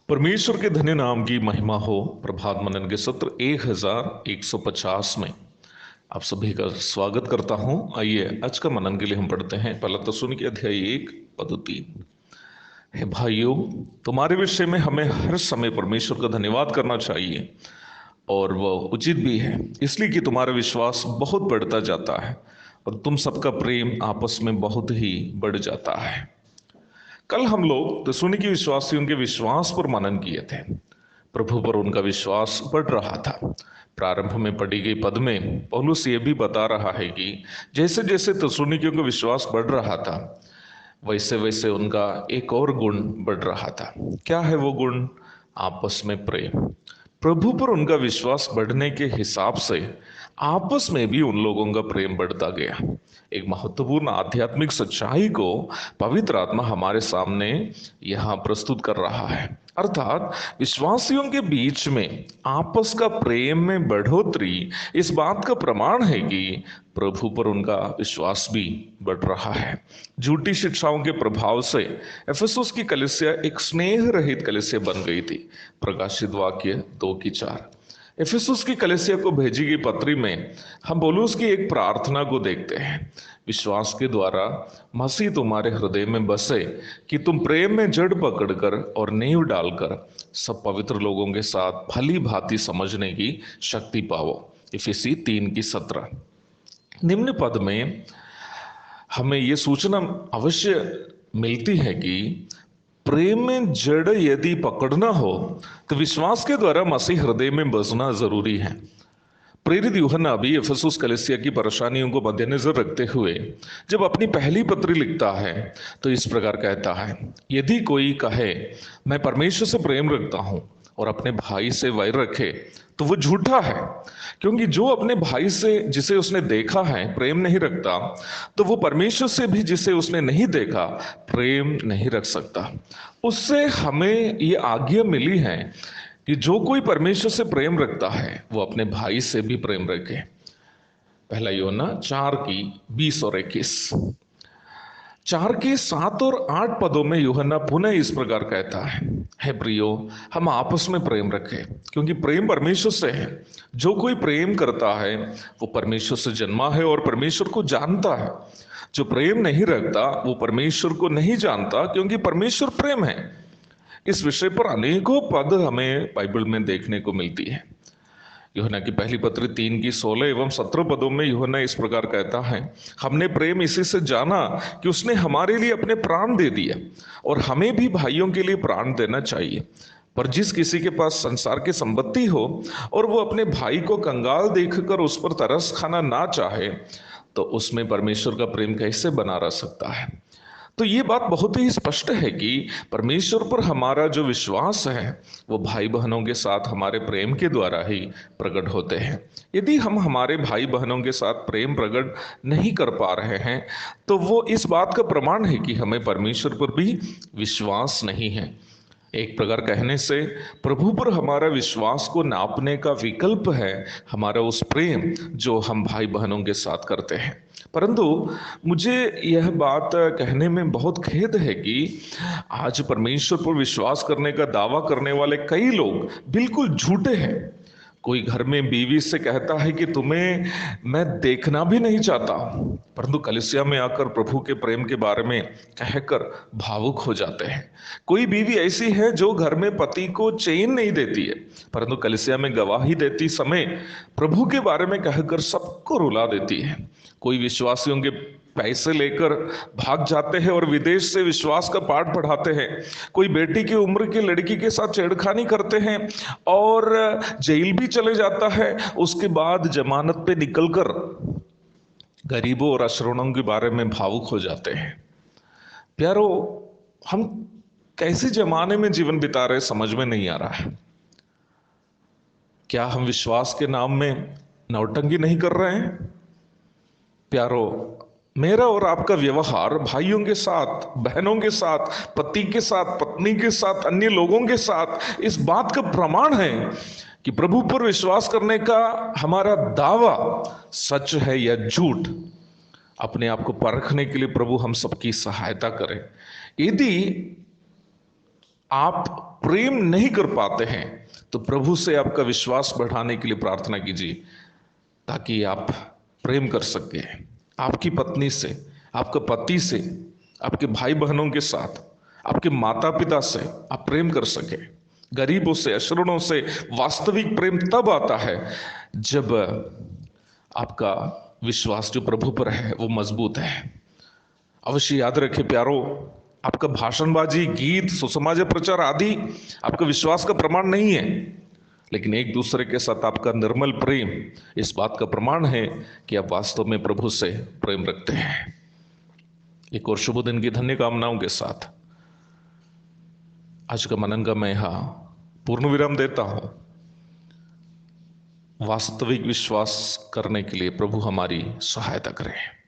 परमेश्वर के धन्य नाम की महिमा हो। प्रभात मनन के सत्र 1150 में आप सभी का स्वागत करता हूं। आइए आज का मनन के लिए हम पढ़ते हैं पहला तस्सलुनीकी अध्याय 1 पद 3। हे भाइयों, तुम्हारे विषय में हमें हर समय परमेश्वर का धन्यवाद करना चाहिए और वह उचित भी है, इसलिए कि तुम्हारा विश्वास बहुत बढ़ता जाता है और तुम सबका प्रेम आपस में बहुत ही बढ़ जाता है। कल हम लोग तस्सलुनीकी विश्वासियों के विश्वास पर मनन किए थे। प्रभु पर उनका विश्वास बढ़ रहा था। प्रारंभ में पढ़ी गई पद में पौलुस ये भी बता रहा है कि जैसे जैसे तस्सलुनीकियों का विश्वास बढ़ रहा था, वैसे वैसे उनका एक और गुण बढ़ रहा था। क्या है वो गुण? आपस में प्रेम। प्रभु पर उनका विश्वास बढ़ने के हिसाब से आपस में भी उन लोगों का प्रेम बढ़ता गया। एक महत्वपूर्ण आध्यात्मिक सच्चाई को पवित्र आत्मा हमारे सामने यहां प्रस्तुत कर रहा है। अर्थात विश्वासियों के बीच में आपस का प्रेम में बढ़ोतरी इस बात का प्रमाण है कि प्रभु पर उनका विश्वास भी बढ़ रहा है। झूठी शिक्षाओं के प्रभाव से एफेसुस की कलीसिया एक स्नेह रहित कलीसिया बन गई थी। प्रकाशित वाक्य 2:4। एफेसुस की कलीसिया को भेजी गई पत्री में हम पौलुस की एक प्रार्थना को देखते हैं। विश्वास के द्वारा मसीह तुम्हारे हृदय में बसे कि तुम प्रेम में जड़ पकड़कर और नींव डालकर सब पवित्र लोगों के साथ भली भांति समझने की शक्ति पाओ। इफिसी 3:17। निम्न पद में हमें यह सूचना अवश्य मिलती है कि प्रेम में जड़ यदि पकड़ना हो तो विश्वास के द्वारा मसीह हृदय में बसना जरूरी है। प्रेरित यूहन्ना भी एफेसुस कलीसिया की परेशानियों को मद्देनजर रखते हुए जब अपनी पहली पत्री लिखता है तो इस प्रकार कहता है, यदि कोई कहे मैं परमेश्वर से प्रेम रखता हूं और अपने भाई से वैर रखे तो वो झूठा है, क्योंकि जो अपने भाई से जिसे उसने देखा है प्रेम नहीं रखता, तो वो परमेश्वर से भी जिसे उसने नहीं देखा प्रेम नहीं रख सकता। उससे हमें ये आज्ञा मिली है कि जो कोई परमेश्वर से प्रेम रखता है वो अपने भाई से भी प्रेम रखे। पहला यूहन्ना 4:20 और 21। 4:7 और 8 पदों में यूहन्ना पुनः इस प्रकार कहता है, हे प्रियो, हम आपस में प्रेम रखें, क्योंकि प्रेम परमेश्वर से है। जो कोई प्रेम करता है वो परमेश्वर से जन्मा है और परमेश्वर को जानता है। जो प्रेम नहीं रखता वो परमेश्वर को नहीं जानता, क्योंकि परमेश्वर प्रेम है। इस विषय पर अनेकों पद हमें बाइबल में देखने को मिलती है। यूहन्ना की पहली पत्री 3:16 एवं 17 पदों में यूहन्ना इस प्रकार कहता है, हमने प्रेम इसी से जाना कि उसने हमारे लिए अपने प्राण दे दिए और हमें भी भाइयों के लिए प्राण देना चाहिए। पर जिस किसी के पास संसार की संपत्ति हो और वो अपने भाई को कंगाल देखकर उस पर तरस खाना ना चाहे, तो उसमें परमेश्वर का प्रेम कैसे बना रह सकता है? तो ये बात बहुत ही स्पष्ट है कि परमेश्वर पर हमारा जो विश्वास है वो भाई बहनों के साथ हमारे प्रेम के द्वारा ही प्रकट होते हैं। यदि हम हमारे भाई बहनों के साथ प्रेम प्रकट नहीं कर पा रहे हैं तो वो इस बात का प्रमाण है कि हमें परमेश्वर पर भी विश्वास नहीं है। एक प्रकार कहने से प्रभु पर हमारा विश्वास को नापने का विकल्प है हमारा उस प्रेम जो हम भाई बहनों के साथ करते हैं। परंतु मुझे यह बात कहने में बहुत खेद है कि आज परमेश्वर पर विश्वास करने का दावा करने वाले कई लोग बिल्कुल झूठे हैं। कोई घर में बीवी से कहता है कि तुम्हें मैं देखना भी नहीं चाहता, परंतु कलीसिया में आकर प्रभु के प्रेम के बारे में कहकर भावुक हो जाते हैं। कोई बीवी ऐसी है जो घर में पति को चैन नहीं देती है, परंतु कलीसिया में गवाही देती समय प्रभु के बारे में कहकर सबको रुला देती है। कोई विश्वासियों के पैसे लेकर भाग जाते हैं और विदेश से विश्वास का पाठ पढ़ाते हैं। कोई बेटी की उम्र की लड़की के साथ छेड़खानी करते हैं और जेल भी चले जाता है। उसके बाद जमानत पे निकलकर गरीबों और अशरणों के बारे में भावुक हो जाते हैं। प्यारो, हम कैसे जमाने में जीवन बिता रहे समझ में नहीं आ रहा है। क्या हम विश्वास के नाम में नौटंकी नहीं कर रहे हैं? प्यारो, मेरा और आपका व्यवहार भाइयों के साथ, बहनों के साथ, पति के साथ, पत्नी के साथ, अन्य लोगों के साथ इस बात का प्रमाण है कि प्रभु पर विश्वास करने का हमारा दावा सच है या झूठ। अपने आप को परखने के लिए प्रभु हम सबकी सहायता करें। यदि आप प्रेम नहीं कर पाते हैं तो प्रभु से आपका विश्वास बढ़ाने के लिए प्रार्थना कीजिए, ताकि आप प्रेम कर सके आपकी पत्नी से, आपके पति से, आपके भाई बहनों के साथ, आपके माता पिता से आप प्रेम कर सके। गरीबों से, अशरणों से वास्तविक प्रेम तब आता है जब आपका विश्वास जो प्रभु पर है वो मजबूत है। अवश्य याद रखें प्यारो, आपका भाषणबाजी, गीत, सुसमाचार प्रचार आदि आपका विश्वास का प्रमाण नहीं है, लेकिन एक दूसरे के साथ आपका निर्मल प्रेम इस बात का प्रमाण है कि आप वास्तव में प्रभु से प्रेम रखते हैं। एक और शुभ दिन की धन्य कामनाओं के साथ आज का मनन का मैं यहां पूर्ण विराम देता हूं। वास्तविक विश्वास करने के लिए प्रभु हमारी सहायता करें।